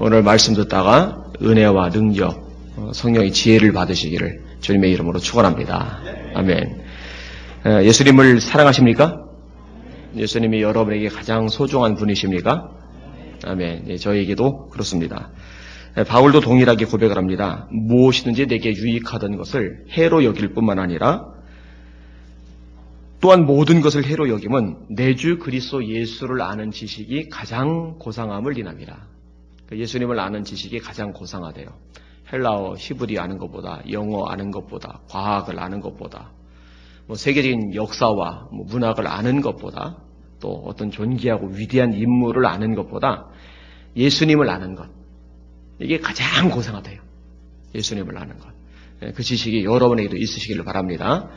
오늘 말씀 듣다가 은혜와 능력, 성령의 지혜를 받으시기를 주님의 이름으로 축원합니다. 아멘. 예수님을 사랑하십니까? 예수님이 여러분에게 가장 소중한 분이십니까? 아멘. 저에게도 그렇습니다. 바울도 동일하게 고백을 합니다. 무엇이든지 내게 유익하던 것을 해로 여길 뿐만 아니라 또한 모든 것을 해로 여김은 내 주 그리스도 예수를 아는 지식이 가장 고상함을 인합니다. 예수님을 아는 지식이 가장 고상하대요. 헬라어, 히브리 아는 것보다, 영어 아는 것보다, 과학을 아는 것보다, 세계적인 역사와 문학을 아는 것보다, 또 어떤 존귀하고 위대한 인물을 아는 것보다 예수님을 아는 것, 이게 가장 고상하대요. 예수님을 아는 것. 그 지식이 여러분에게도 있으시기를 바랍니다.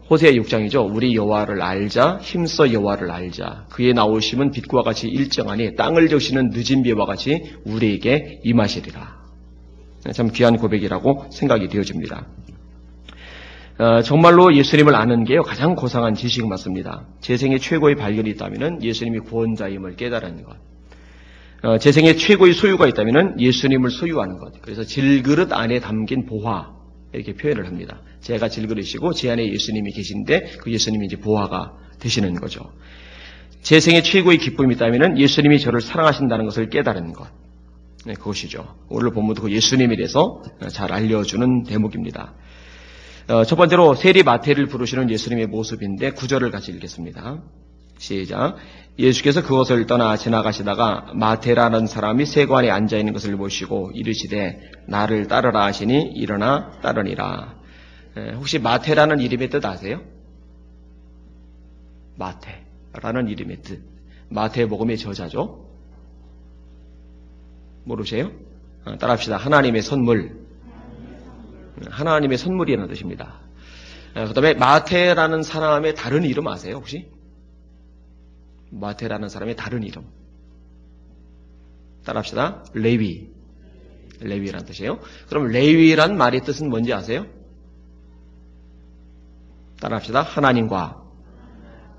호세아 6장이죠. 우리 여호와를 알자, 힘써 여호와를 알자. 그의 나오심은 빛과 같이 일정하니 땅을 적시는 늦은 비와 같이 우리에게 임하시리라. 참 귀한 고백이라고 생각이 되어집니다. 정말로 예수님을 아는 게요, 가장 고상한 지식 맞습니다. 제 생애 최고의 발견이 있다면 예수님이 구원자임을 깨달은 것. 제 생애 최고의 소유가 있다면 예수님을 소유하는 것. 그래서 질그릇 안에 담긴 보화, 이렇게 표현을 합니다. 제가 질그릇이고 제 안에 예수님이 계신데 그 예수님이 이제 보화가 되시는 거죠. 제 생애 최고의 기쁨이 있다면 예수님이 저를 사랑하신다는 것을 깨달은 것. 그것이죠. 오늘 본문도 그 예수님에 대해서 잘 알려주는 대목입니다. 첫 번째로 세리 마태를 부르시는 예수님의 모습인데 9절을 같이 읽겠습니다. 시작. 예수께서 그것을 떠나 지나가시다가 마태라는 사람이 세관에 앉아있는 것을 보시고 이르시되 나를 따르라 하시니 일어나 따르니라. 혹시 마태라는 이름의 뜻 아세요? 마태라는 이름의 뜻. 마태복음의 저자죠. 모르세요? 따라합시다. 하나님의 선물. 하나님의 선물이라는 뜻입니다. 그 다음에 마태라는 사람의 다른 이름 아세요 혹시? 마태라는 사람의 다른 이름. 따라합시다. 레위라는 뜻이에요. 그럼 레위란 말의 뜻은 뭔지 아세요? 따라합시다. 하나님과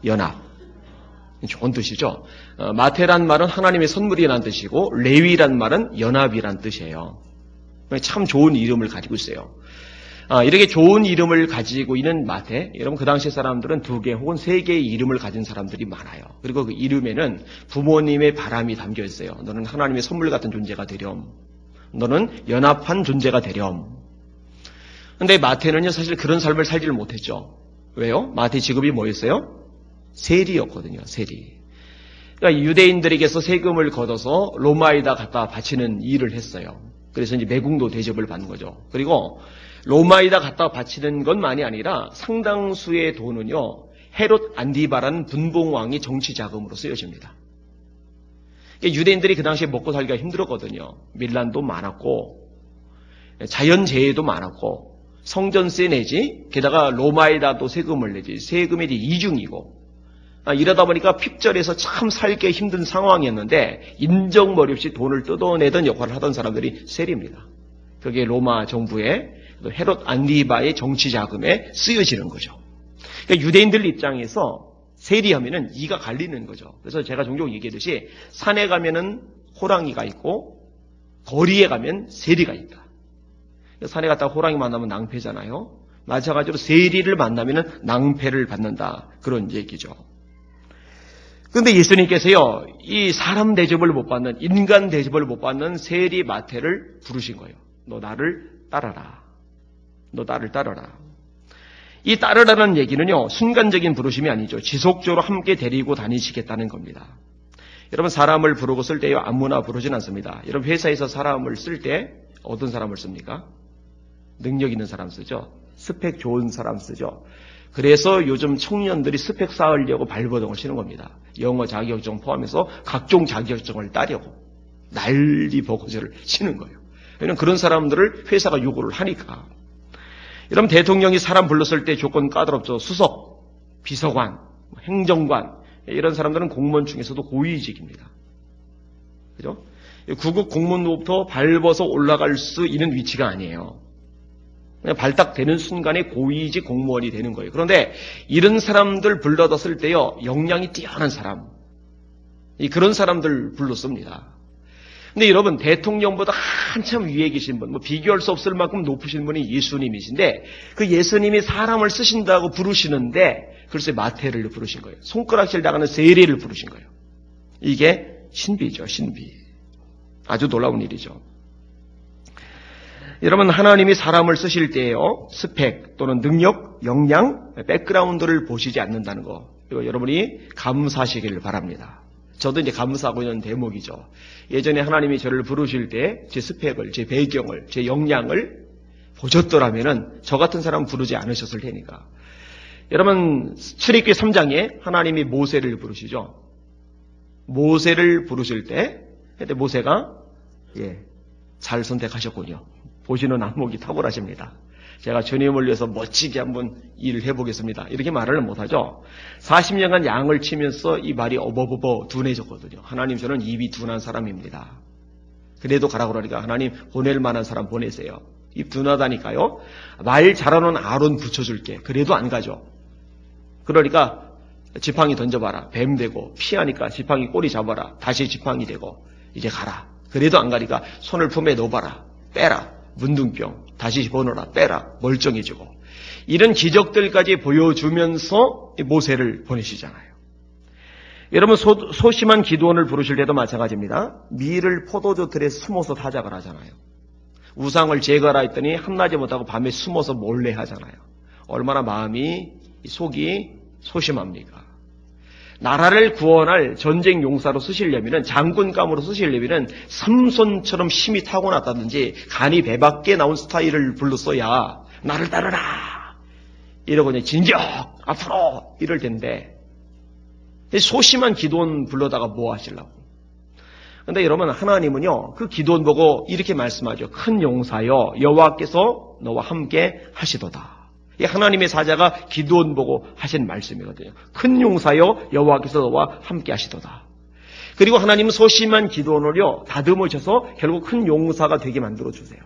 연합. 좋은 뜻이죠. 마태란 말은 하나님의 선물이라는 뜻이고 레위란 말은 연합이라는 뜻이에요. 참 좋은 이름을 가지고 있어요. 이렇게 좋은 이름을 가지고 있는 마태, 여러분 그 당시 사람들은 2개 혹은 3개의 이름을 가진 사람들이 많아요. 그리고 그 이름에는 부모님의 바람이 담겨 있어요. 너는 하나님의 선물 같은 존재가 되렴. 너는 연합한 존재가 되렴. 근데 마태는요 사실 그런 삶을 살지를 못했죠. 왜요? 마태 직업이 뭐였어요? 세리였거든요. 세리. 그러니까 유대인들에게서 세금을 걷어서 로마에다 갖다 바치는 일을 했어요. 그래서 이제 매국노 대접을 받는 거죠. 그리고 로마에다 갖다 바치는 것만이 아니라 상당수의 돈은요, 헤롯 안디바라는 분봉왕이 정치 자금으로 쓰여집니다. 유대인들이 그 당시에 먹고 살기가 힘들었거든요. 밀란도 많았고, 자연재해도 많았고, 성전세 내지, 게다가 로마에다 또 세금을 내지, 세금이 이제 이중이고, 이러다 보니까 핍절해서 참 살기 힘든 상황이었는데, 인정머리 없이 돈을 뜯어내던 역할을 하던 사람들이 세리입니다. 그게 로마 정부의 헤롯 안디바의 정치 자금에 쓰여지는 거죠. 그러니까 유대인들 입장에서 세리하면은 이가 갈리는 거죠. 그래서 제가 종종 얘기하듯이 산에 가면은 호랑이가 있고 거리에 가면 세리가 있다. 산에 갔다가 호랑이 만나면 낭패잖아요. 마찬가지로 세리를 만나면은 낭패를 받는다. 그런 얘기죠. 그런데 예수님께서요, 이 사람 대접을 못 받는, 인간 대접을 못 받는 세리 마태를 부르신 거예요. 너 나를 따라라. 너 나를 따르라. 이 따르라는 얘기는요, 순간적인 부르심이 아니죠. 지속적으로 함께 데리고 다니시겠다는 겁니다. 여러분, 사람을 부르고 쓸 때요, 아무나 부르진 않습니다. 여러분, 회사에서 사람을 쓸 때 어떤 사람을 씁니까? 능력 있는 사람 쓰죠. 스펙 좋은 사람 쓰죠. 그래서 요즘 청년들이 스펙 쌓으려고 발버둥을 치는 겁니다. 영어 자격증 포함해서 각종 자격증을 따려고 난리 버거지를 치는 거예요. 왜냐하면 그런 사람들을 회사가 요구를 하니까. 여러분, 대통령이 사람 불렀을 때 조건 까다롭죠. 수석, 비서관, 행정관, 이런 사람들은 공무원 중에서도 고위직입니다. 그죠? 구급 공무원부터 밟아서 올라갈 수 있는 위치가 아니에요. 그냥 발탁되는 순간에 고위직 공무원이 되는 거예요. 그런데 이런 사람들 불러다 쓸 때요, 역량이 뛰어난 사람, 그런 사람들 불렀습니다. 근데 여러분, 대통령보다 한참 위에 계신 분, 비교할 수 없을 만큼 높으신 분이 예수님이신데, 그 예수님이 사람을 쓰신다고 부르시는데, 글쎄 마태를 부르신 거예요. 손가락질 당하는 세리를 부르신 거예요. 이게 신비죠, 신비. 아주 놀라운 일이죠. 여러분, 하나님이 사람을 쓰실 때에요, 스펙 또는 능력, 역량, 백그라운드를 보시지 않는다는 거, 이거 여러분이 감사하시기를 바랍니다. 저도 이제 감사하고 있는 대목이죠. 예전에 하나님이 저를 부르실 때 제 스펙을, 제 배경을, 제 역량을 보셨더라면은 저 같은 사람 부르지 않으셨을 테니까. 여러분, 출애굽기 3장에 하나님이 모세를 부르시죠. 모세를 부르실 때, 그때 모세가 잘 선택하셨군요. 보시는 안목이 탁월하십니다. 제가 주님을 위해서 멋지게 한번 일을 해보겠습니다. 이렇게 말을 못하죠. 40년간 양을 치면서 이 말이 어버버버 둔해졌거든요. 하나님, 저는 입이 둔한 사람입니다. 그래도 가라고 그러니까 하나님, 보낼 만한 사람 보내세요. 입 둔하다니까요. 말 잘하는 아론 붙여줄게. 그래도 안 가죠. 그러니까 지팡이 던져봐라. 뱀 되고, 피하니까 지팡이 꼬리 잡아라. 다시 지팡이 되고, 이제 가라. 그래도 안 가니까 손을 품에 넣어봐라. 빼라. 문둥병. 다시 집어넣어라. 빼라. 멀쩡해지고. 이런 기적들까지 보여주면서 모세를 보내시잖아요. 여러분, 소심한 기도원을 부르실 때도 마찬가지입니다. 밀을 포도주 틀에 숨어서 타작을 하잖아요. 우상을 제거하라 했더니 한낮에 못하고 밤에 숨어서 몰래 하잖아요. 얼마나 마음이, 속이 소심합니까? 나라를 구원할 전쟁 용사로 쓰시려면, 장군감으로 쓰시려면 삼손처럼 힘이 타고났다든지 간이 배 밖에 나온 스타일을 불렀어야 나를 따르라 이러고 이제 진격 앞으로 이럴 텐데, 소심한 기도원 불러다가 뭐 하시려고. 근데 여러분, 하나님은요 그 기도원 보고 이렇게 말씀하죠. 큰 용사여, 여호와께서 너와 함께 하시도다. 하나님의 사자가 기도원 보고 하신 말씀이거든요. 큰 용사여, 여호와께서 너와 함께 하시도다. 그리고 하나님은 소심한 기도원을요 다듬으셔서 결국 큰 용사가 되게 만들어 주세요.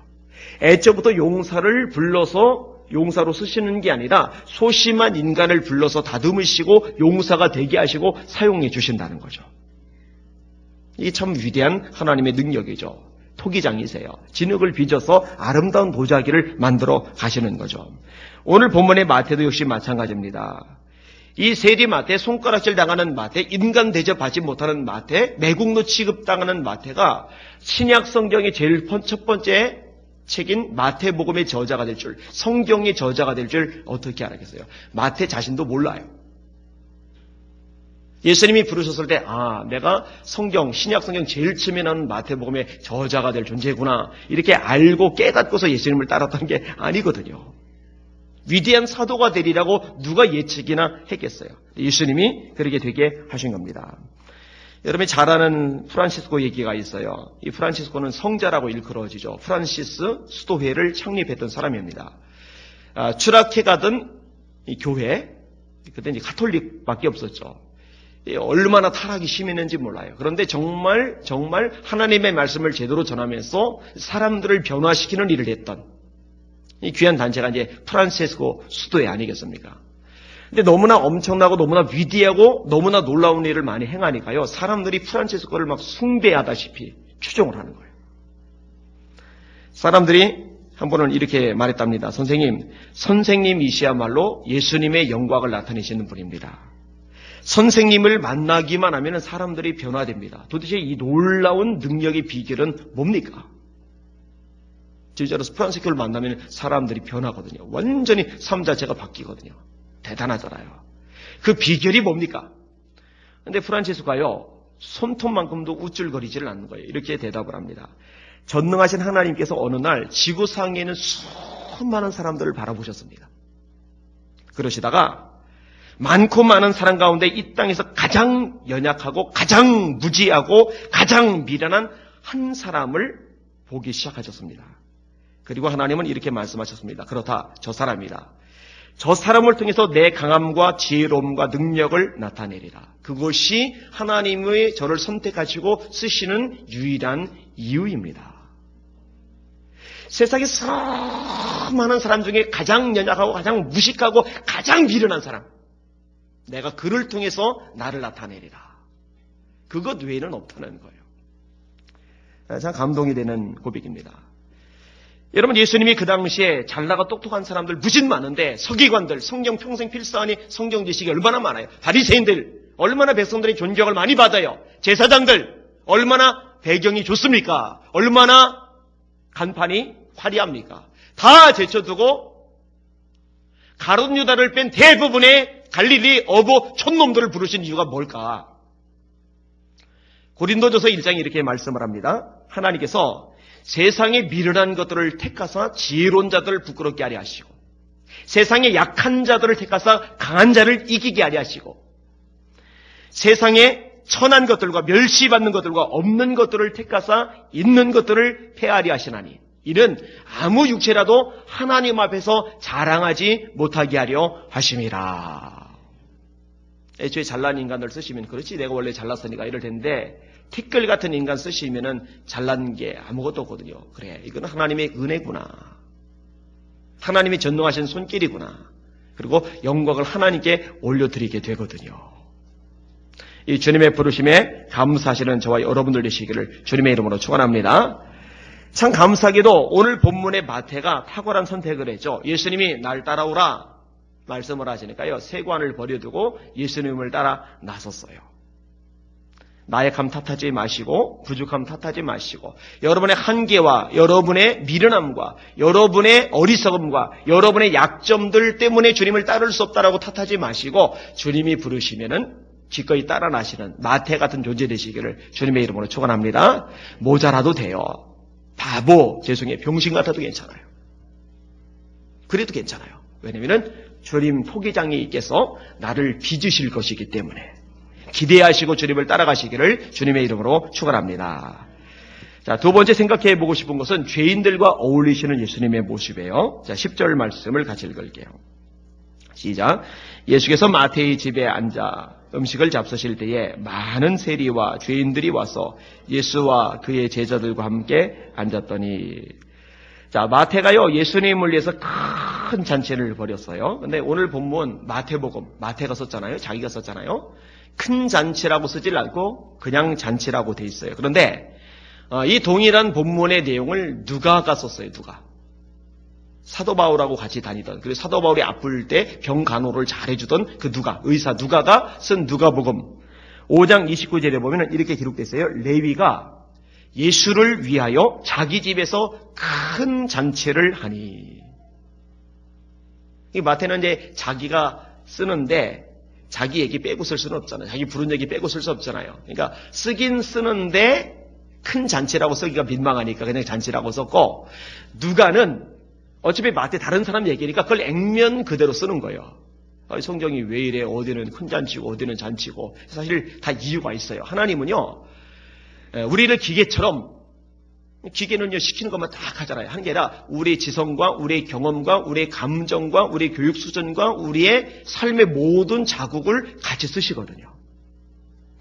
애초부터 용사를 불러서 용사로 쓰시는 게 아니라 소심한 인간을 불러서 다듬으시고 용사가 되게 하시고 사용해 주신다는 거죠. 이게 참 위대한 하나님의 능력이죠. 토기장이세요. 진흙을 빚어서 아름다운 도자기를 만들어 가시는 거죠. 오늘 본문의 마태도 역시 마찬가지입니다. 이 세리 마태, 손가락질 당하는 마태, 인간 대접받지 못하는 마태, 매국노 취급당하는 마태가 신약 성경의 제일 첫 번째 책인 마태복음의 저자가 될 줄, 성경의 저자가 될 줄 어떻게 알았겠어요? 마태 자신도 몰라요. 예수님이 부르셨을 때, 내가 성경, 신약 성경 제일 처음에 나오는 마태복음의 저자가 될 존재구나, 이렇게 알고 깨닫고서 예수님을 따랐던 게 아니거든요. 위대한 사도가 되리라고 누가 예측이나 했겠어요. 예수님이 그렇게 되게 하신 겁니다. 여러분이 잘 아는 프란시스코 얘기가 있어요. 이 프란시스코는 성자라고 일컬어지죠. 프란시스 수도회를 창립했던 사람입니다. 추락해 가던 이 교회, 그때 이제 가톨릭밖에 없었죠. 얼마나 타락이 심했는지 몰라요. 그런데 정말 하나님의 말씀을 제대로 전하면서 사람들을 변화시키는 일을 했던 이 귀한 단체가 이제 프란시스코 수도회 아니겠습니까? 근데 너무나 엄청나고 너무나 위대하고 너무나 놀라운 일을 많이 행하니까요, 사람들이 프란시스코를 막 숭배하다시피 추종을 하는 거예요. 사람들이 한 번은 이렇게 말했답니다. 선생님이시야말로 예수님의 영광을 나타내시는 분입니다. 선생님을 만나기만 하면 사람들이 변화됩니다. 도대체 이 놀라운 능력의 비결은 뭡니까? 진짜로 프란시스코를 만나면 사람들이 변하거든요. 완전히 삶 자체가 바뀌거든요. 대단하잖아요. 그 비결이 뭡니까? 근데 프란시스코가요, 손톱만큼도 우쭐거리지를 않는 거예요. 이렇게 대답을 합니다. 전능하신 하나님께서 어느 날 지구상에 있는 수많은 사람들을 바라보셨습니다. 그러시다가 많고 많은 사람 가운데 이 땅에서 가장 연약하고 가장 무지하고 가장 미련한 한 사람을 보기 시작하셨습니다. 그리고 하나님은 이렇게 말씀하셨습니다. 그렇다, 저 사람이다. 저 사람을 통해서 내 강함과 지혜로움과 능력을 나타내리라. 그것이 하나님의 저를 선택하시고 쓰시는 유일한 이유입니다. 세상에 수많은 사람 중에 가장 연약하고 가장 무식하고 가장 미련한 사람, 내가 그를 통해서 나를 나타내리라. 그것 외에는 없다는 거예요. 참 감동이 되는 고백입니다. 여러분, 예수님이 그 당시에 잘나가 똑똑한 사람들 무진 많은데 서기관들, 성경 평생 필사하니 성경 지식이 얼마나 많아요. 바리새인들 얼마나 백성들의 존경을 많이 받아요. 제사장들 얼마나 배경이 좋습니까? 얼마나 간판이 화려합니까? 다 제쳐두고 가룟 유다를 뺀 대부분의 갈릴리 어부 촌놈들을 부르신 이유가 뭘까? 고린도전서 1장에 이렇게 말씀을 합니다. 하나님께서 세상에 미련한 것들을 택하사 지혜로운 자들을 부끄럽게 하려 하시고 세상에 약한 자들을 택하사 강한 자를 이기게 하려 하시고 세상에 천한 것들과 멸시받는 것들과 없는 것들을 택하사 있는 것들을 폐하려 하시나니 이는 아무 육체라도 하나님 앞에서 자랑하지 못하게 하려 하심이라. 애초에 잘난 인간을 쓰시면 그렇지 내가 원래 잘났으니까 이럴 텐데 티끌 같은 인간 쓰시면은 잘난 게 아무것도 없거든요. 그래, 이건 하나님의 은혜구나. 하나님이 전능하신 손길이구나. 그리고 영광을 하나님께 올려드리게 되거든요. 이 주님의 부르심에 감사하시는 저와 여러분들 되시기를 주님의 이름으로 축원합니다. 참 감사하게도 오늘 본문의 마태가 탁월한 선택을 했죠. 예수님이 날 따라오라 말씀을 하시니까요. 세관을 버려두고 예수님을 따라 나섰어요. 나약함 탓하지 마시고 부족함 탓하지 마시고 여러분의 한계와 여러분의 미련함과 여러분의 어리석음과 여러분의 약점들 때문에 주님을 따를 수 없다라고 탓하지 마시고 주님이 부르시면은 기꺼이 따라 나시는 마태 같은 존재 되시기를 주님의 이름으로 축원합니다. 모자라도 돼요. 바보, 죄송해요. 병신 같아도 괜찮아요. 그래도 괜찮아요. 왜냐면은 주님 토기장이 있겠어 나를 빚으실 것이기 때문에 기대하시고 주님을 따라가시기를 주님의 이름으로 축원합니다. 자, 두 번째 생각해 보고 싶은 것은 죄인들과 어울리시는 예수님의 모습이에요. 자, 10절 말씀을 같이 읽을게요. 시작. 예수께서 마태의 집에 앉아 음식을 잡수실 때에 많은 세리와 죄인들이 와서 예수와 그의 제자들과 함께 앉았더니 자, 마태가요 예수님을 위해서 큰 잔치를 벌였어요. 근데 오늘 본문 마태복음 마태가 썼잖아요. 자기가 썼잖아요. 큰 잔치라고 쓰질 않고 그냥 잔치라고 돼 있어요. 그런데 이 동일한 본문의 내용을 누가가 썼어요. 누가 사도 바울하고 같이 다니던 그리고 사도 바울이 아플 때 병 간호를 잘해주던 그 누가 의사 누가가 쓴 누가복음 5장 29절에 보면 이렇게 기록되어 있어요. 레위가 예수를 위하여 자기 집에서 큰 잔치를 하니 이 마태는 이제 자기가 쓰는데 자기 얘기 빼고 쓸 수는 없잖아요. 자기 부른 얘기 빼고 쓸 수 없잖아요. 그러니까 쓰긴 쓰는데 큰 잔치라고 쓰기가 민망하니까 그냥 잔치라고 썼고 누가는 어차피 마태 다른 사람 얘기니까 그걸 액면 그대로 쓰는 거예요. 성경이 왜 이래? 어디는 큰 잔치고 어디는 잔치고 사실 다 이유가 있어요. 하나님은요 우리를 기계처럼 기계는요 시키는 것만 딱 하잖아요. 하는 게 아니라 우리의 지성과 우리의 경험과 우리의 감정과 우리의 교육 수준과 우리의 삶의 모든 자국을 같이 쓰시거든요.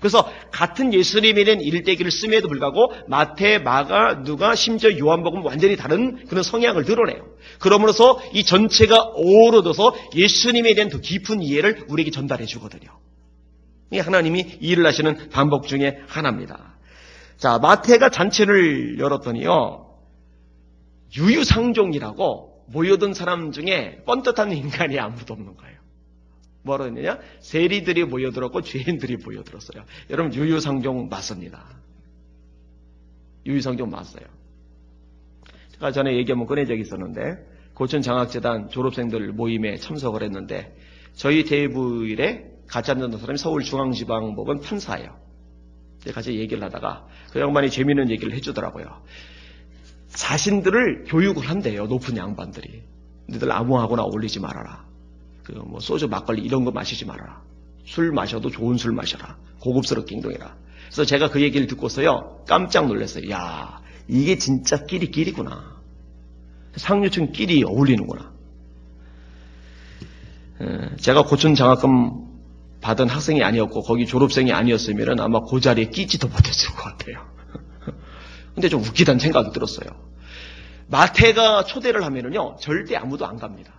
그래서 같은 예수님에 대한 일대기를 씀에도 불구하고 마태, 마가, 누가, 심지어 요한복음 완전히 다른 그런 성향을 드러내요. 그러므로서 이 전체가 어우러져서 예수님에 대한 더 깊은 이해를 우리에게 전달해 주거든요. 이게 하나님이 일을 하시는 방법 중에 하나입니다. 자, 마태가 잔치를 열었더니요. 유유상종이라고 모여든 사람 중에 뻔듯한 인간이 아무도 없는 거예요. 뭐라고 했느냐? 세리들이 모여들었고 죄인들이 모여들었어요. 여러분 유유상종 맞습니다. 유유상종 맞어요. 제가 전에 얘기 한번 꺼낸 적이 있었는데 고천장학재단 졸업생들 모임에 참석을 했는데 저희 대부일에 같이 앉는 사람이 서울중앙지방법원 판사예요. 같이 얘기를 하다가 그 양반이 재미있는 얘기를 해주더라고요. 자신들을 교육을 한대요. 높은 양반들이. 너희들 아무하고나 어울리지 말아라. 뭐 소주, 막걸리 이런 거 마시지 말아라. 술 마셔도 좋은 술 마셔라. 고급스럽게 행동해라. 그래서 제가 그 얘기를 듣고서요 깜짝 놀랐어요. 야, 이게 진짜 끼리구나. 상류층 끼리 어울리는구나. 제가 고춘 장학금 받은 학생이 아니었고 거기 졸업생이 아니었으면 아마 그 자리에 끼지도 못했을 것 같아요. 근데 좀 웃기다는 생각이 들었어요. 마태가 초대를 하면은요 절대 아무도 안 갑니다.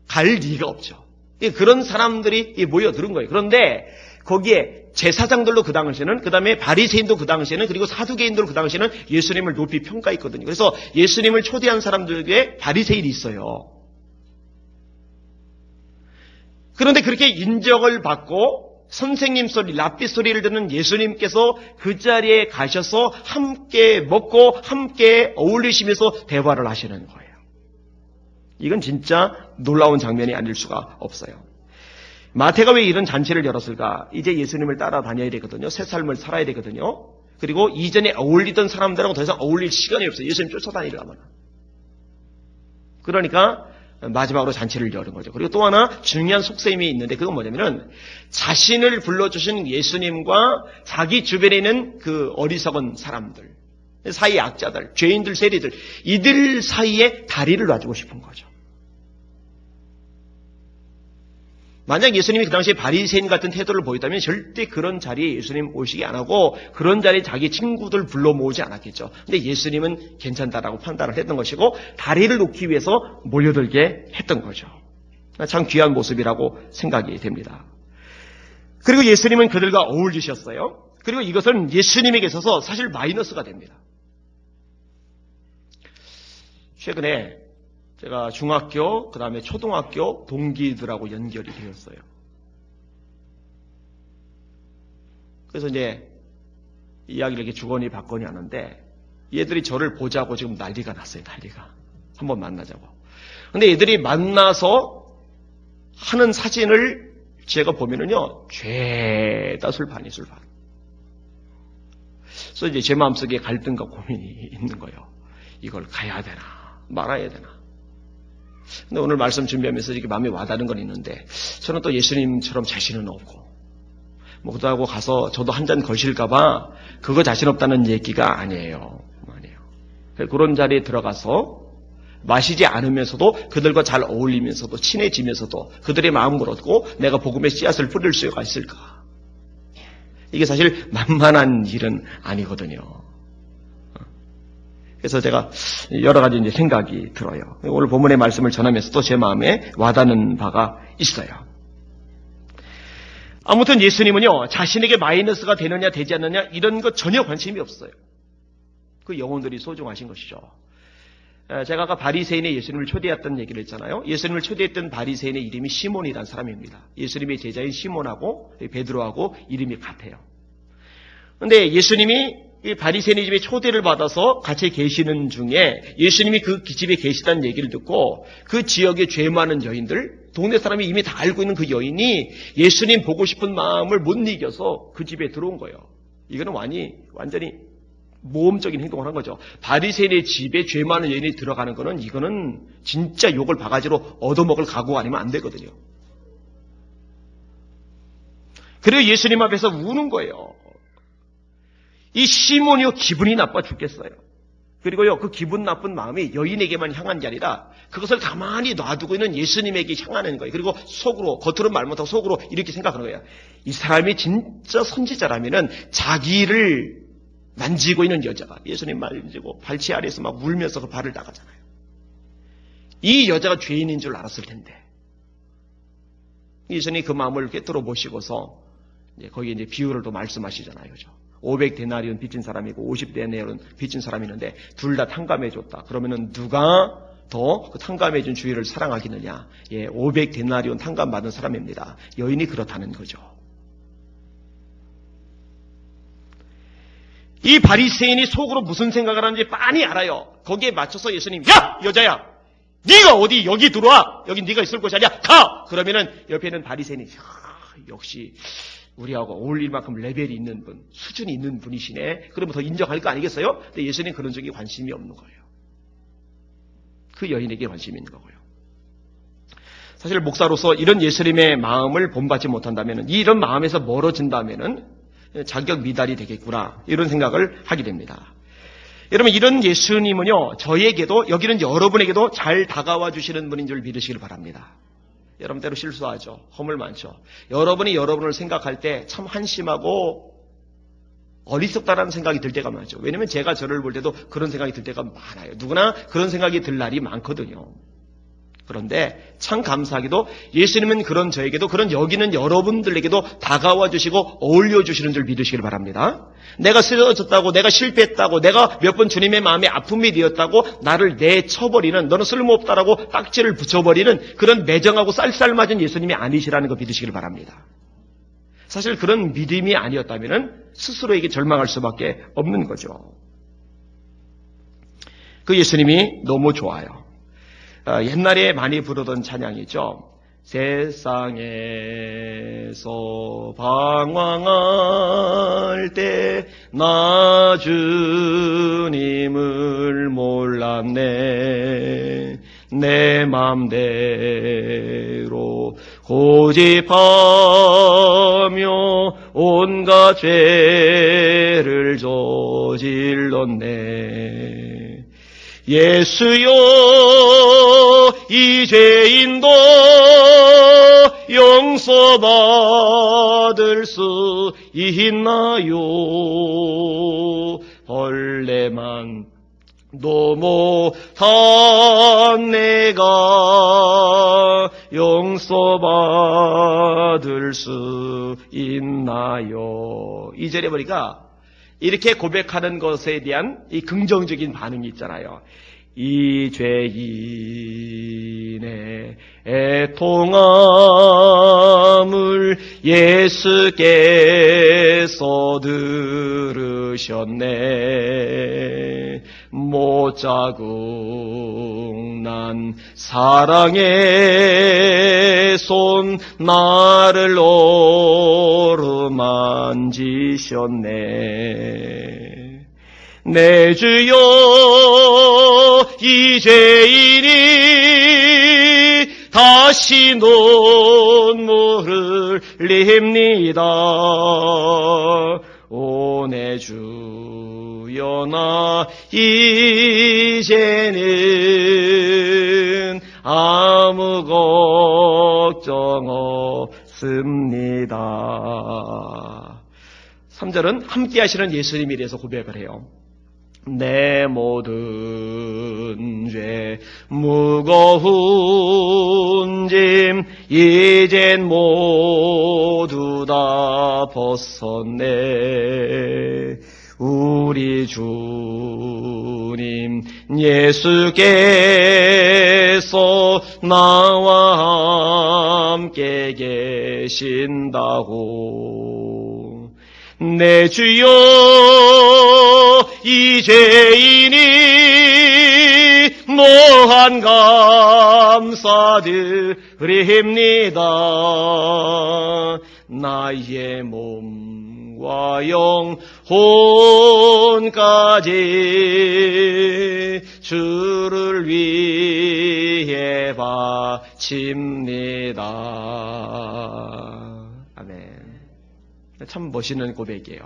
갈 리가 없죠. 그런 사람들이 모여들은 거예요. 그런데 거기에 제사장들도 그 당시에는, 그 다음에 바리새인도 그 당시에는, 그리고 사두개인도 그 당시에는 예수님을 높이 평가했거든요. 그래서 예수님을 초대한 사람들에게 바리새인이 있어요. 그런데 그렇게 인정을 받고 선생님 소리, 랍비 소리를 듣는 예수님께서 그 자리에 가셔서 함께 먹고 함께 어울리시면서 대화를 하시는 거예요. 이건 진짜 놀라운 장면이 아닐 수가 없어요. 마태가 왜 이런 잔치를 열었을까? 이제 예수님을 따라다녀야 되거든요. 새 삶을 살아야 되거든요. 그리고 이전에 어울리던 사람들하고 더 이상 어울릴 시간이 없어요. 예수님 쫓아다니려면. 그러니까 마지막으로 잔치를 여는 거죠. 그리고 또 하나 중요한 속셈이 있는데 그건 뭐냐면은 자신을 불러주신 예수님과 자기 주변에 있는 그 어리석은 사람들, 사이 약자들, 죄인들, 세리들, 이들 사이에 다리를 놔주고 싶은 거죠. 만약 예수님이 그 당시에 바리새인 같은 태도를 보였다면 절대 그런 자리에 예수님 오시게 안 하고 그런 자리에 자기 친구들 불러 모으지 않았겠죠. 근데 예수님은 괜찮다라고 판단을 했던 것이고 다리를 놓기 위해서 몰려들게 했던 거죠. 참 귀한 모습이라고 생각이 됩니다. 그리고 예수님은 그들과 어울리셨어요. 그리고 이것은 예수님에게 있어서 사실 마이너스가 됩니다. 최근에 제가 중학교, 그 다음에 초등학교 동기들하고 연결이 되었어요. 그래서 이제 이야기를 이렇게 주거니 받거니 하는데 얘들이 저를 보자고 지금 난리가 났어요. 난리가. 한번 만나자고. 근데 얘들이 만나서 하는 사진을 제가 보면은요, 죄다 술판이 술판. 그래서 이제 제 마음속에 갈등과 고민이 있는 거예요. 이걸 가야 되나, 말아야 되나. 근데 오늘 말씀 준비하면서 이렇게 마음에 와닿는 건 있는데 저는 또 예수님처럼 자신은 없고 뭐 그러고 가서 저도 한 잔 거실까봐 그거 자신 없다는 얘기가 아니에요. 그런 자리에 들어가서 마시지 않으면서도 그들과 잘 어울리면서도 친해지면서도 그들의 마음을 얻고 내가 복음의 씨앗을 뿌릴 수가 있을까? 이게 사실 만만한 일은 아니거든요. 그래서 제가 여러 가지 이제 생각이 들어요. 오늘 본문의 말씀을 전하면서도 제 마음에 와닿는 바가 있어요. 아무튼 예수님은요, 자신에게 마이너스가 되느냐 되지 않느냐 이런 것 전혀 관심이 없어요. 그 영혼들이 소중하신 것이죠. 제가 아까 바리새인의 예수님을 초대했던 얘기를 했잖아요. 예수님을 초대했던 바리새인의 이름이 시몬이라는 사람입니다. 예수님의 제자인 시몬하고 베드로하고 이름이 같아요. 그런데 예수님이 이 바리새인의 집에 초대를 받아서 같이 계시는 중에 예수님이 그 집에 계시다는 얘기를 듣고 그 지역에 죄 많은 여인들, 동네 사람이 이미 다 알고 있는 그 여인이 예수님 보고 싶은 마음을 못 이겨서 그 집에 들어온 거예요. 이거는 완전히 모험적인 행동을 한 거죠. 바리새인의 집에 죄 많은 여인이 들어가는 거는 이거는 진짜 욕을 바가지로 얻어먹을 각오가 아니면 안 되거든요. 그래서 예수님 앞에서 우는 거예요. 이 시몬이요 기분이 나빠 죽겠어요. 그리고요 그 기분 나쁜 마음이 여인에게만 향한 게 아니라 그것을 가만히 놔두고 있는 예수님에게 향하는 거예요. 그리고 속으로 겉으로 말 못하고 속으로 이렇게 생각하는 거예요. 이 사람이 진짜 선지자라면은 자기를 만지고 있는 여자가 예수님 만지고 발치 아래에서 막 울면서 그 발을 닦았잖아요. 이 여자가 죄인인 줄 알았을 텐데 예수님이 그 마음을 꿰뚫어 보시고서 거기에 이제 비유를 또 말씀하시잖아요, 그죠? 500데나리온 빚진 사람이고 50데나리온 빚진 사람이 있는데 둘 다 탕감해 줬다. 그러면은 누가 더 그 탕감해 준 주위를 사랑하겠느냐? 500데나리온 탕감 받은 사람입니다. 여인이 그렇다는 거죠. 이 바리새인이 속으로 무슨 생각을 하는지 빤히 알아요. 거기에 맞춰서 예수님, 야 여자야, 네가 어디 여기 들어와? 여기 네가 있을 곳이 아니야. 가. 그러면은 옆에 있는 바리새인이 역시 우리하고 어울릴 만큼 레벨이 있는 분, 수준이 있는 분이시네. 그러면 더 인정할 거 아니겠어요? 근데 예수님 그런 쪽에 관심이 없는 거예요. 그 여인에게 관심이 있는 거고요. 사실 목사로서 이런 예수님의 마음을 본받지 못한다면, 이런 마음에서 멀어진다면 자격 미달이 되겠구나, 이런 생각을 하게 됩니다. 여러분, 이런 예수님은요, 저에게도, 여기는 여러분에게도 잘 다가와 주시는 분인 줄 믿으시길 바랍니다. 여러분 때로 실수하죠. 허물 많죠. 여러분이 여러분을 생각할 때 참 한심하고 어리석다라는 생각이 들 때가 많죠. 왜냐하면 제가 저를 볼 때도 그런 생각이 들 때가 많아요. 누구나 그런 생각이 들 날이 많거든요. 그런데 참 감사하게도 예수님은 그런 저에게도 그런 여기는 여러분들에게도 다가와 주시고 어울려 주시는 줄 믿으시길 바랍니다. 내가 쓰러졌다고, 내가 실패했다고, 내가 몇 번 주님의 마음에 아픔이 되었다고 나를 내쳐버리는, 너는 쓸모없다라고 딱지를 붙여버리는 그런 매정하고 쌀쌀맞은 예수님이 아니시라는 거 믿으시길 바랍니다. 사실 그런 믿음이 아니었다면 스스로에게 절망할 수밖에 없는 거죠. 그 예수님이 너무 좋아요. 옛날에 많이 부르던 찬양이죠. 세상에서 방황할 때 나 주님을 몰랐네. 내 맘대로 고집하며 온갖 죄를 저질렀네. 예수여, 이 죄인도 용서받을 수 있나요? 벌레만 도 못한 내가 용서받을 수 있나요? 2절에 보니까 이렇게 고백하는 것에 대한 이 긍정적인 반응이 있잖아요. 이 죄인의 애통함을 예수께서 들으셨네. 못자국난 사랑의 손 나를 어루만지셨네. 내 주여, 이 죄인이 다시 눈물을 흘립니다. 오 내 주여, 나 이제는 아무 걱정 없습니다. 3절은 함께 하시는 예수님에 대해서 고백을 해요. 내 모든 죄 무거운 짐 이젠 모두 다 벗었네. 우리 주님 예수께서 나와 함께 계신다고. 내 주여, 이 죄인이 노한 감사드립니다. 나의 몸과 영혼까지 주를 위해 바칩니다. 아멘. 참 멋있는 고백이에요.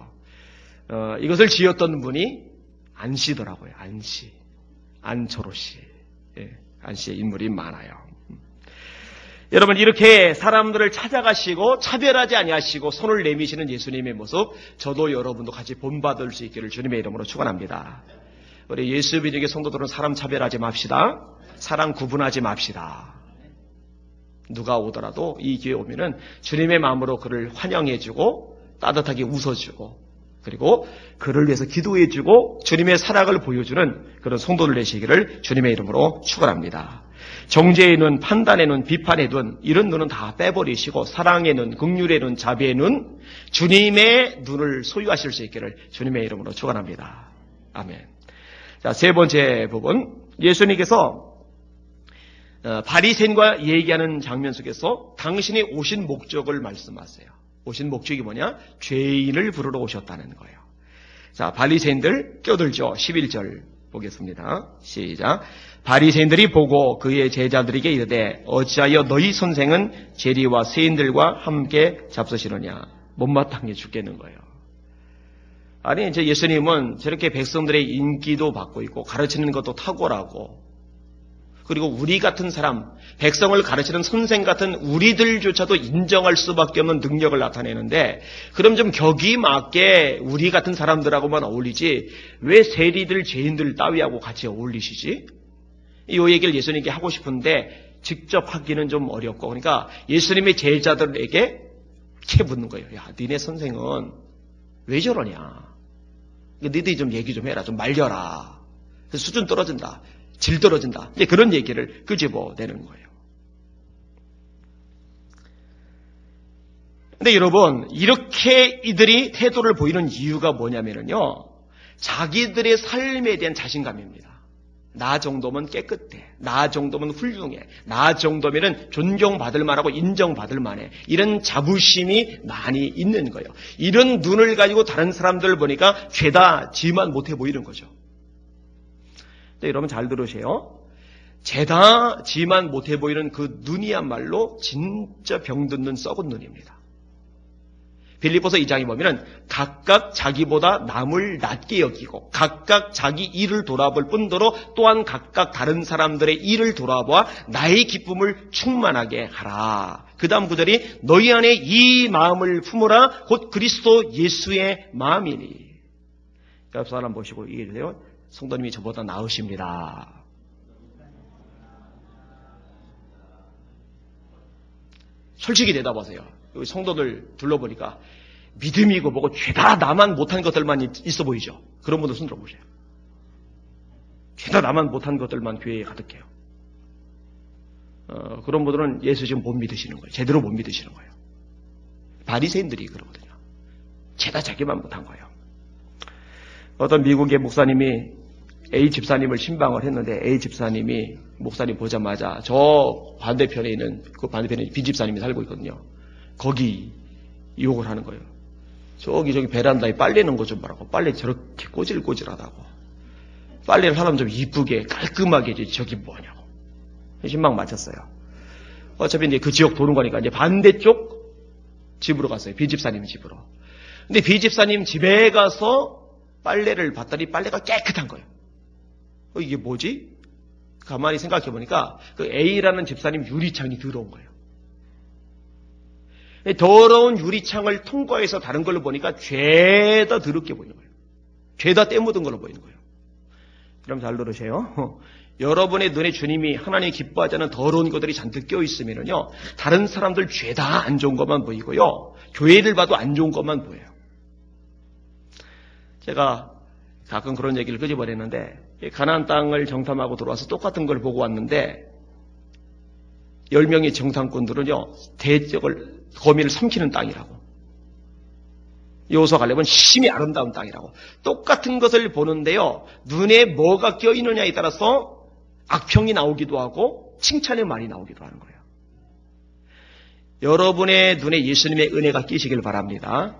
이것을 지었던 분이 안씨더라고요. 안씨. 안초로씨. 예, 안씨의 인물이 많아요. 여러분, 이렇게 사람들을 찾아가시고 차별하지 아니하시고 손을 내미시는 예수님의 모습, 저도 여러분도 같이 본받을 수 있기를 주님의 이름으로 축원합니다. 우리 예수 믿음의 성도들은 사람 차별하지 맙시다. 사람 구분하지 맙시다. 누가 오더라도 이 기회에 오면은 주님의 마음으로 그를 환영해주고 따뜻하게 웃어주고, 그리고 그를 위해서 기도해주고 주님의 사랑을 보여주는 그런 성도를 되시기를 주님의 이름으로 축원합니다. 정죄의 눈, 판단의 눈, 비판의 눈, 이런 눈은 다 빼버리시고 사랑의 눈, 긍휼의 눈, 자비의 눈, 주님의 눈을 소유하실 수 있기를 주님의 이름으로 축원합니다. 아멘. 자, 세 번째 부분, 예수님께서 바리새인과 얘기하는 장면 속에서 당신이 오신 목적을 말씀하세요. 오신 목적이 뭐냐? 죄인을 부르러 오셨다는 거예요. 자, 바리새인들 껴들죠. 11절 보겠습니다. 시작. 바리새인들이 보고 그의 제자들에게 이르되 어찌하여 너희 선생은 재리와 세인들과 함께 잡수시느냐. 못마땅해 죽겠는 거예요. 아니, 이제 예수님은 저렇게 백성들의 인기도 받고 있고 가르치는 것도 탁월하고, 그리고 우리 같은 사람, 백성을 가르치는 선생 같은 우리들조차도 인정할 수밖에 없는 능력을 나타내는데, 그럼 좀 격이 맞게 우리 같은 사람들하고만 어울리지 왜 세리들, 죄인들 따위하고 같이 어울리시지? 이 얘기를 예수님께 하고 싶은데 직접 하기는 좀 어렵고, 그러니까 예수님의 제자들에게 이렇게 묻는 거예요. 야, 니네 선생은 왜 저러냐? 너희들이 좀 얘기 좀 해라. 좀 말려라. 수준 떨어진다. 질 떨어진다. 이제 그런 얘기를 끄집어내는 거예요. 근데 여러분, 이렇게 이들이 태도를 보이는 이유가 뭐냐면요. 자기들의 삶에 대한 자신감입니다. 나 정도면 깨끗해. 나 정도면 훌륭해. 나 정도면은 존경받을 만하고 인정받을 만해. 이런 자부심이 많이 있는 거예요. 이런 눈을 가지고 다른 사람들을 보니까 죄다 지만 못해 보이는 거죠. 근데 여러분 잘 들으세요. 죄다 지만 못해 보이는 그 눈이야말로 진짜 병든 눈, 썩은 눈입니다. 빌립보서 2장에 보면은 각각 자기보다 남을 낮게 여기고 각각 자기 일을 돌아볼 뿐더러 또한 각각 다른 사람들의 일을 돌아보아 나의 기쁨을 충만하게 하라. 그 다음 구절이 너희 안에 이 마음을 품으라 곧 그리스도 예수의 마음이니. 옆 사람 보시고 얘기해주세요. 성도님이 저보다 나으십니다. 솔직히 대답하세요. 여기 성도들 둘러보니까 믿음이고 뭐고 죄다 나만 못한 것들만 있어 보이죠. 그런 분들 손 들어보세요. 죄다 나만 못한 것들만 교회에 가득해요. 그런 분들은 예수 지금 못 믿으시는 거예요. 제대로 못 믿으시는 거예요. 바리새인들이 그러거든요. 죄다 자기만 못한 거예요. 어떤 미국의 목사님이 A 집사님을 신방을 했는데 A 집사님이 목사님 보자마자 저 반대편에 있는 그 반대편에 B 집사님이 살고 있거든요. 거기 욕을 하는 거예요. 저기 베란다에 빨래 넣은 거 좀 보라고. 빨래 저렇게 꼬질꼬질하다고. 빨래를 하려면 좀 이쁘게 깔끔하게 해야지 저기 뭐냐고. 신방 마쳤어요. 어차피 이제 그 지역 도는 거니까 이제 반대쪽 집으로 갔어요. B 집사님 집으로. 근데 B 집사님 집에 가서 빨래를 봤더니 빨래가 깨끗한 거예요. 이게 뭐지? 가만히 생각해 보니까 그 A라는 집사님 유리창이 더러운 거예요. 더러운 유리창을 통과해서 다른 걸로 보니까 죄다 더럽게 보이는 거예요. 죄다 때묻은 걸로 보이는 거예요. 그럼 잘 들으세요. 여러분의 눈에 주님이 하나님이 기뻐하지 않는 더러운 것들이 잔뜩 껴있으면요, 다른 사람들 죄다 안 좋은 것만 보이고요, 교회를 봐도 안 좋은 것만 보여요. 제가 가끔 그런 얘기를 끄집어내는데 가나안 땅을 정탐하고 들어와서 똑같은 걸 보고 왔는데 10명의 정탐꾼들은요, 대적을 거미를 삼키는 땅이라고. 여호수아 갈렙은 심히 아름다운 땅이라고. 똑같은 것을 보는데요, 눈에 뭐가 껴있느냐에 따라서 악평이 나오기도 하고 칭찬의 말이 나오기도 하는 거예요. 여러분의 눈에 예수님의 은혜가 끼시길 바랍니다.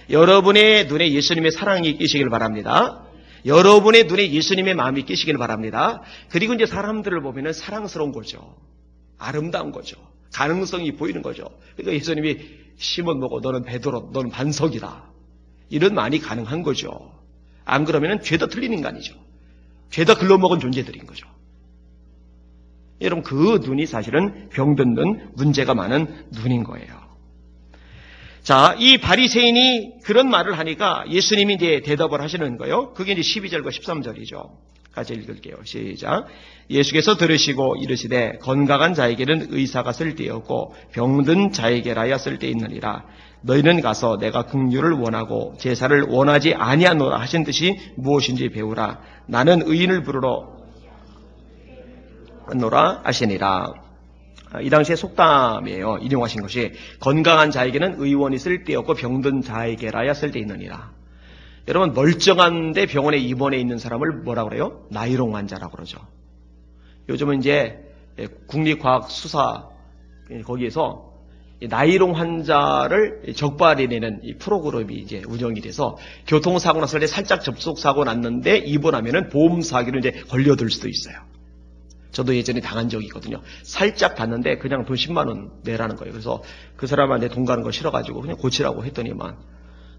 여러분의 눈에 예수님의 사랑이 끼시길 바랍니다. 여러분의 눈에 예수님의 마음이 끼시길 바랍니다. 그리고 이제 사람들을 보면은 사랑스러운 거죠. 아름다운 거죠. 가능성이 보이는 거죠. 그러니까 예수님이 시몬 보고 너는 베드로, 너는 반석이다. 이런 말이 가능한 거죠. 안 그러면은 죄다 틀린 인간이죠. 죄다 글러먹은 존재들인 거죠. 여러분, 그 눈이 사실은 병든 눈, 문제가 많은 눈인 거예요. 자, 이 바리새인이 그런 말을 하니까 예수님이 이제 대답을 하시는 거예요. 그게 이제 12절과 13절이죠. 같이 읽을게요. 시작. 예수께서 들으시고 이르시되 건강한 자에게는 의사가 쓸데없고 병든 자에게라야 쓸데있느니라. 너희는 가서 내가 긍휼을 원하고 제사를 원하지 아니하노라 하신 듯이 무엇인지 배우라. 나는 의인을 부르러 노라 하시니라. 이 당시에 속담이에요. 인용하신 것이 건강한 자에게는 의원이 쓸데없고 병든 자에게라야 쓸데있느니라. 여러분, 멀쩡한데 병원에 입원해 있는 사람을 뭐라고 그래요? 나이롱 환자라고 그러죠. 요즘은 이제 국립과학수사 거기에서 나이롱 환자를 적발해내는 이 프로그램이 이제 운영이 돼서 교통사고 났을 때 살짝 접촉사고 났는데 입원하면은 보험 사기로 이제 걸려들 수도 있어요. 저도 예전에 당한 적이 있거든요. 살짝 봤는데 그냥 돈 10만 원 내라는 거예요. 그래서 그 사람한테 돈 가는 거 싫어가지고 그냥 고치라고 했더니만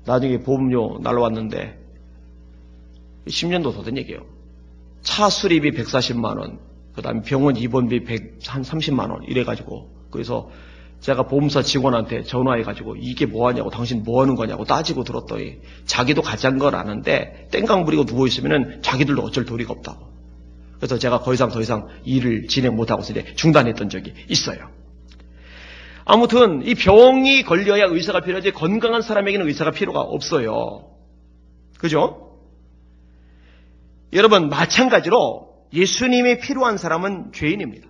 나중에 보험료 날라왔는데 10년도 더 된 얘기예요. 차 수리비 140만 원, 그 다음에 병원 입원비 한 30만 원 이래가지고, 그래서 제가 보험사 직원한테 전화해가지고 이게 뭐하냐고, 당신 뭐하는 거냐고 따지고 들었더니 자기도 가짜인 걸 아는데 땡깡 부리고 누워있으면 자기들도 어쩔 도리가 없다고. 그래서 제가 더 이상 일을 진행 못하고 중단했던 적이 있어요. 아무튼 이 병이 걸려야 의사가 필요하지 건강한 사람에게는 의사가 필요가 없어요. 그죠? 여러분 마찬가지로 예수님이 필요한 사람은 죄인입니다.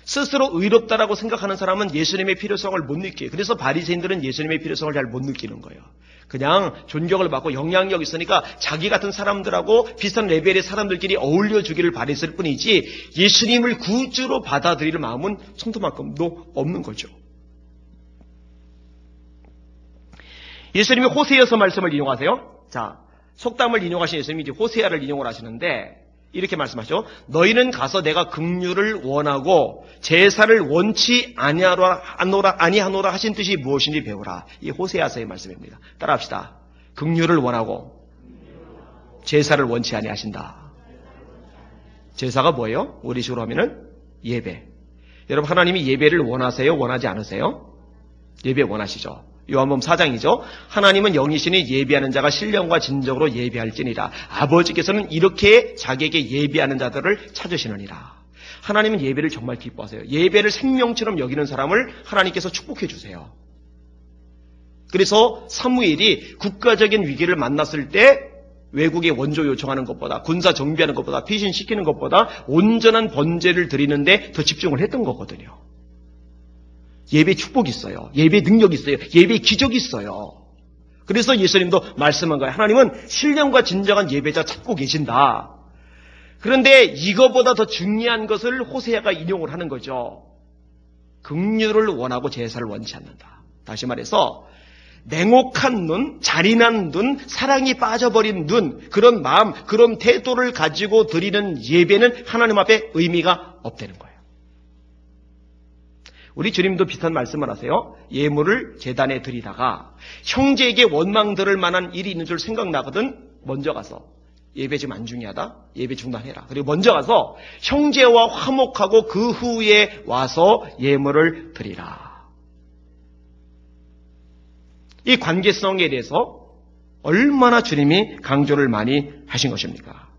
스스로 의롭다라고 생각하는 사람은 예수님의 필요성을 못 느껴요. 그래서 바리새인들은 예수님의 필요성을 잘 못 느끼는 거예요. 그냥 존경을 받고 영향력 있으니까 자기 같은 사람들하고 비슷한 레벨의 사람들끼리 어울려 주기를 바랬을 뿐이지 예수님을 구주로 받아들일 마음은 손톱만큼도 없는 거죠. 예수님이 호세아서 말씀을 인용하세요. 자, 속담을 인용하신 예수님이 이제 호세아를 인용을 하시는데 이렇게 말씀하죠. 너희는 가서 내가 긍휼을 원하고 제사를 원치 아니하노라 하신 뜻이 무엇인지 배우라. 이 호세아서의 말씀입니다. 따라합시다. 긍휼을 원하고 제사를 원치 아니하신다. 제사가 뭐예요? 우리식으로 하면은 예배. 여러분 하나님이 예배를 원하세요? 원하지 않으세요? 예배 원하시죠. 요한복음 4장이죠. 하나님은 영이시니 예배하는 자가 신령과 진정으로 예배할지니라. 아버지께서는 이렇게 자기에게 예배하는 자들을 찾으시느니라. 하나님은 예배를 정말 기뻐하세요. 예배를 생명처럼 여기는 사람을 하나님께서 축복해 주세요. 그래서 사무엘이 국가적인 위기를 만났을 때 외국에 원조 요청하는 것보다 군사 정비하는 것보다 피신시키는 것보다 온전한 번제를 드리는데 더 집중을 했던 거거든요. 예배 축복이 있어요. 예배 능력이 있어요. 예배 기적이 있어요. 그래서 예수님도 말씀한 거예요. 하나님은 신령과 진정한 예배자 찾고 계신다. 그런데 이거보다 더 중요한 것을 호세아가 인용을 하는 거죠. 긍휼을 원하고 제사를 원치 않는다. 다시 말해서 냉혹한 눈, 잔인한 눈, 사랑이 빠져버린 눈, 그런 마음, 그런 태도를 가지고 드리는 예배는 하나님 앞에 의미가 없다는 거예요. 우리 주님도 비슷한 말씀을 하세요. 예물을 제단에 드리다가 형제에게 원망 들을 만한 일이 있는 줄 생각나거든 먼저 가서 예배 지금 안 중요하다? 예배 중단해라. 그리고 먼저 가서 형제와 화목하고 그 후에 와서 예물을 드리라. 이 관계성에 대해서 얼마나 주님이 강조를 많이 하신 것입니까?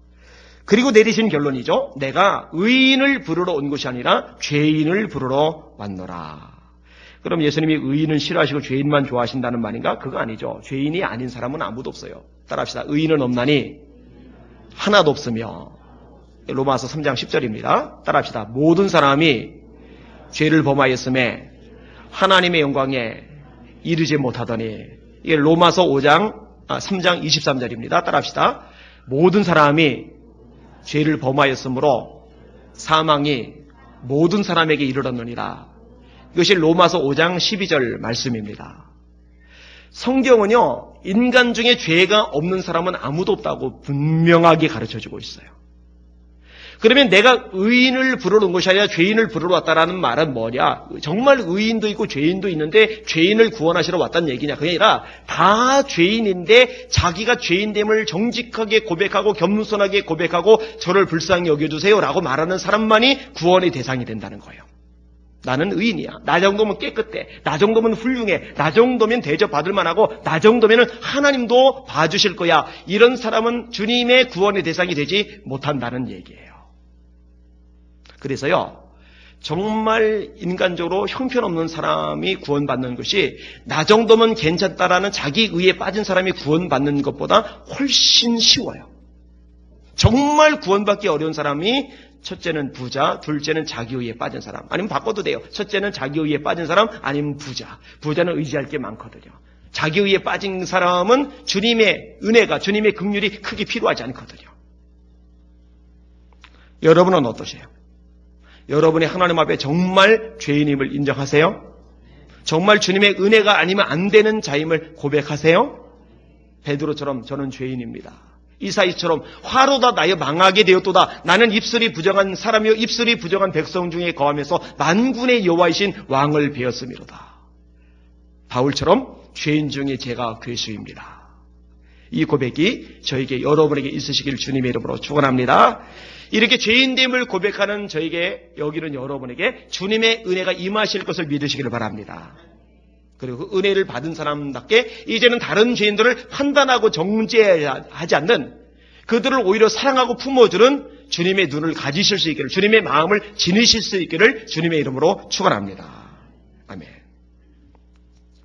그리고 내리신 결론이죠. 내가 의인을 부르러 온 것이 아니라 죄인을 부르러 왔노라. 그럼 예수님이 의인은 싫어하시고 죄인만 좋아하신다는 말인가? 그거 아니죠. 죄인이 아닌 사람은 아무도 없어요. 따라합시다. 의인은 없나니 하나도 없으며. 로마서 3장 10절입니다. 따라합시다. 모든 사람이 죄를 범하였음에 하나님의 영광에 이르지 못하더니. 이게 로마서 3장 23절입니다. 따라합시다. 모든 사람이 죄를 범하였으므로 사망이 모든 사람에게 이르렀느니라. 이것이 로마서 5장 12절 말씀입니다. 성경은요, 인간 중에 죄가 없는 사람은 아무도 없다고 분명하게 가르쳐주고 있어요. 그러면 내가 의인을 부르러 온 것이 아니라 죄인을 부르러 왔다라는 말은 뭐냐? 정말 의인도 있고 죄인도 있는데 죄인을 구원하시러 왔다는 얘기냐? 그게 아니라 다 죄인인데 자기가 죄인됨을 정직하게 고백하고 겸손하게 고백하고 저를 불쌍히 여겨주세요라고 말하는 사람만이 구원의 대상이 된다는 거예요. 나는 의인이야. 나 정도면 깨끗해. 나 정도면 훌륭해. 나 정도면 대접받을 만하고 나 정도면 하나님도 봐주실 거야. 이런 사람은 주님의 구원의 대상이 되지 못한다는 얘기예요. 그래서요, 정말 인간적으로 형편없는 사람이 구원받는 것이 나 정도면 괜찮다라는 자기 의에 빠진 사람이 구원받는 것보다 훨씬 쉬워요. 정말 구원받기 어려운 사람이 첫째는 부자, 둘째는 자기 의에 빠진 사람. 아니면 바꿔도 돼요. 첫째는 자기 의에 빠진 사람, 아니면 부자. 부자는 의지할 게 많거든요. 자기 의에 빠진 사람은 주님의 은혜가, 주님의 긍휼이 크게 필요하지 않거든요. 여러분은 어떠세요? 여러분이 하나님 앞에 정말 죄인임을 인정하세요? 정말 주님의 은혜가 아니면 안 되는 자임을 고백하세요? 베드로처럼 저는 죄인입니다. 이사야처럼 화로다 나여 망하게 되었도다. 나는 입술이 부정한 사람이요 입술이 부정한 백성 중에 거하면서 만군의 여호와이신 왕을 배웠음이로다. 바울처럼 죄인 중에 제가 괴수입니다. 이 고백이 저에게 여러분에게 있으시길 주님의 이름으로 축원합니다. 이렇게 죄인됨을 고백하는 저에게 여기는 여러분에게 주님의 은혜가 임하실 것을 믿으시기를 바랍니다. 그리고 그 은혜를 받은 사람답게 이제는 다른 죄인들을 판단하고 정죄하지 않는 그들을 오히려 사랑하고 품어주는 주님의 눈을 가지실 수 있기를, 주님의 마음을 지니실 수 있기를 주님의 이름으로 축원합니다. 아멘.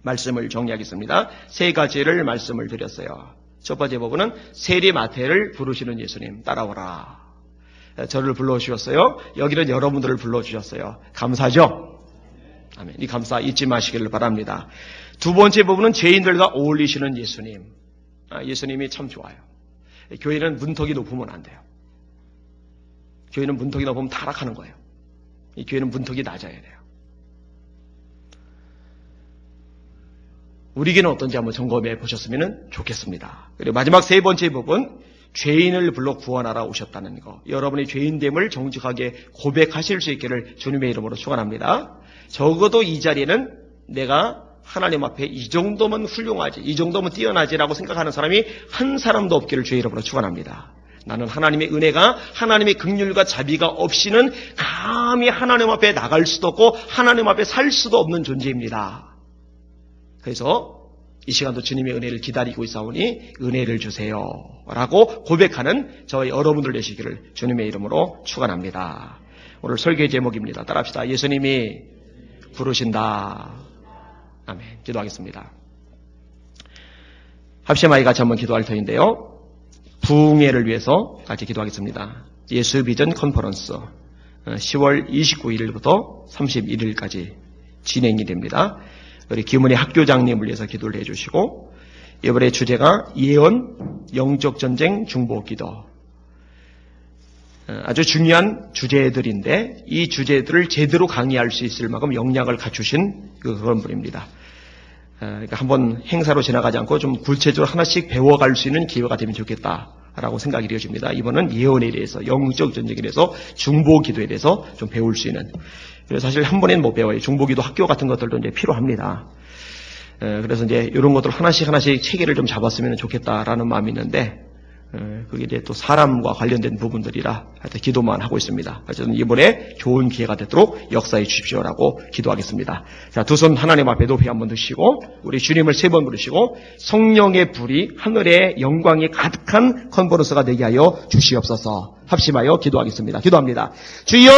말씀을 정리하겠습니다. 세 가지를 말씀을 드렸어요. 첫 번째 부분은 세리 마태를 부르시는 예수님, 따라오라. 저를 불러주셨어요. 여기는 여러분들을 불러주셨어요. 감사죠? 아멘. 이 감사 잊지 마시기를 바랍니다. 두 번째 부분은 죄인들과 어울리시는 예수님. 예수님이 참 좋아요. 교회는 문턱이 높으면 안 돼요. 교회는 문턱이 높으면 타락하는 거예요. 이 교회는 문턱이 낮아야 돼요. 우리 교회는 어떤지 한번 점검해 보셨으면 좋겠습니다. 그리고 마지막 세 번째 부분, 죄인을 불러 구원하러 오셨다는 거. 여러분의 죄인됨을 정직하게 고백하실 수 있기를 주님의 이름으로 축원합니다. 적어도 이 자리에는 내가 하나님 앞에 이 정도면 훌륭하지, 이 정도면 뛰어나지라고 생각하는 사람이 한 사람도 없기를 주의 이름으로 축원합니다. 나는 하나님의 은혜가, 하나님의 긍휼과 자비가 없이는 감히 하나님 앞에 나갈 수도 없고 하나님 앞에 살 수도 없는 존재입니다. 그래서 이 시간도 주님의 은혜를 기다리고 있사오니 은혜를 주세요 라고 고백하는 저희 여러분들 되시기를 주님의 이름으로 축원합니다. 오늘 설교의 제목입니다. 따라합시다. 예수님이 부르신다. 아멘. 기도하겠습니다. 합심하여 같이 한번 기도할 터인데요. 부흥회를 위해서 같이 기도하겠습니다. 예수 비전 컨퍼런스 10월 29일부터 31일까지 진행이 됩니다. 우리 김은희 학교장님을 위해서 기도를 해주시고, 이번에 주제가 예언, 영적 전쟁, 중보 기도. 아주 중요한 주제들인데 이 주제들을 제대로 강의할 수 있을 만큼 역량을 갖추신 그런 분입니다. 그러니까 한번 행사로 지나가지 않고 좀 구체적으로 하나씩 배워갈 수 있는 기회가 되면 좋겠다라고 생각이 되어집니다. 이번은 예언에 대해서, 영적 전쟁에 대해서, 중보 기도에 대해서 좀 배울 수 있는. 그래서 사실 한 번에는 못 배워요. 중보기도 학교 같은 것들도 이제 필요합니다. 그래서 이제 이런 것들 하나씩 체계를 좀 잡았으면 좋겠다라는 마음이 있는데, 그게 이제 또 사람과 관련된 부분들이라 하여튼 기도만 하고 있습니다. 어쨌든 이번에 좋은 기회가 되도록 역사해 주십시오라고 기도하겠습니다. 자, 두 손 하나님 앞에 높이 한번 드시고, 우리 주님을 세 번 부르시고, 성령의 불이 하늘의 영광이 가득한 컨퍼런스가 되게 하여 주시옵소서. 합심하여 기도하겠습니다. 기도합니다. 주여!